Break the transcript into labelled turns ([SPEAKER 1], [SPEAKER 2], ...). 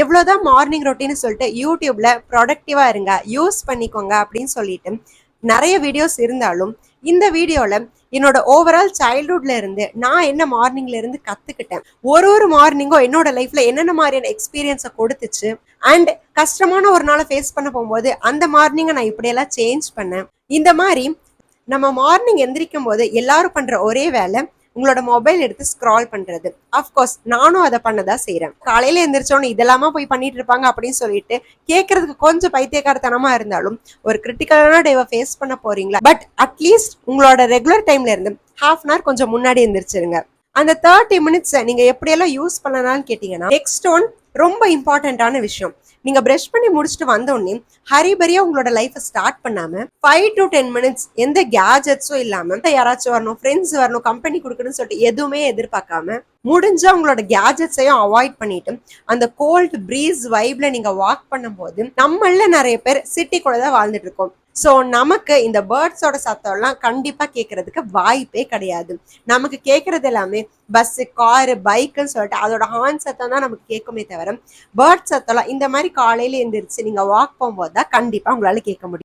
[SPEAKER 1] எவ்வளவுதான் morning routine சொல்லிட்டு யூடியூப்ல ப்ரொடக்டிவா இருங்க, யூஸ் பண்ணிக்கோங்க அப்படின்னு சொல்லிட்டு நிறைய வீடியோஸ் இருந்தாலும் இந்த வீடியோல என்னோட ஓவரால் சைல்ட்ஹுட்ல இருந்து நான் என்ன மார்னிங்ல இருந்து கத்துக்கிட்டேன், ஒரு மார்னிங்கும் என்னோட லைஃப்ல என்னென்ன மாதிரியான எக்ஸ்பீரியன்ஸை கொடுத்துச்சு, அண்ட் கஷ்டமான ஒரு நாளை ஃபேஸ் பண்ண போகும்போது அந்த மார்னிங்கை நான் இப்படியெல்லாம் சேஞ்ச் பண்ணேன். இந்த மாதிரி நம்ம மார்னிங் எந்திரிக்கும் போது எல்லாரும் பண்ற ஒரே வேலை உங்களோட மொபைல் எடுத்து ஸ்க்ரால் பண்றது. அஃப்கோர்ஸ் நானும் அதை பண்ணதான் செய்யறேன். காலையில எந்திரிச்சோன்னு இதெல்லாமா போய் பண்ணிட்டு இருப்பாங்க அப்படின்னு சொல்லிட்டு கேட்கறதுக்கு கொஞ்சம் பைத்தியக்காரத்தனமா இருந்தாலும் ஒரு கிரிட்டிக்கலான டேவை ஃபேஸ் பண்ண போறீங்களா, பட் அட்லீஸ்ட் உங்களோட ரெகுலர் டைம்ல இருந்து ஹாஃப் அன் ஹவர் கொஞ்சம் முன்னாடி எந்திரிச்சிருங்க. அந்த 30 மினிட்ஸை நீங்க எப்படியெல்லாம் யூஸ் பண்ணலாம்னு கேட்டீங்கன்னா, நெக்ஸ்ட் ஒன் ரொம்ப இம்பார்ட்டன்டான விஷயம். நீங்க பிரஷ் பண்ணி முடிச்சுட்டு வந்தோடனே ஹரிபரியா உங்களோட லைஃபை ஸ்டார்ட் பண்ணாம 5 to 10 மினிட்ஸ் எந்த கேஜெட்ஸும் இல்லாம யாராச்சும் வரணும், ஃப்ரெண்ட்ஸ் வரணும், கம்பெனி கொடுக்கணும்னு சொல்லிட்டு எதுவுமே எதிர்பார்க்காம முடிஞ்சா உங்களோட கேஜெட்ஸையும் அவாய்ட் பண்ணிட்டு அந்த கோல்ட் ப்ரீஸ் வைப்ல நீங்க வாக் பண்ணும்போது, நம்மள நிறைய பேர் சிட்டிக்குள்ள தான் வாழ்ந்துட்டு இருக்கோம். ஸோ நமக்கு இந்த பேர்ட்ஸோட சத்தம்லாம் கண்டிப்பா கேட்கறதுக்கு வாய்ப்பே கிடையாது. நமக்கு கேட்கறது எல்லாமே பஸ், காரு, பைக்குன்னு சொல்லிட்டு அதோட ஹார்ன் சத்தம் தான் நமக்கு கேட்குமே தவிர பேர்ட் சத்தம்லாம் இந்த மாதிரி காலையில எந்திரிச்சு நீங்க வாக் போகும்போது தான் கண்டிப்பா உங்களால கேட்க முடியும்.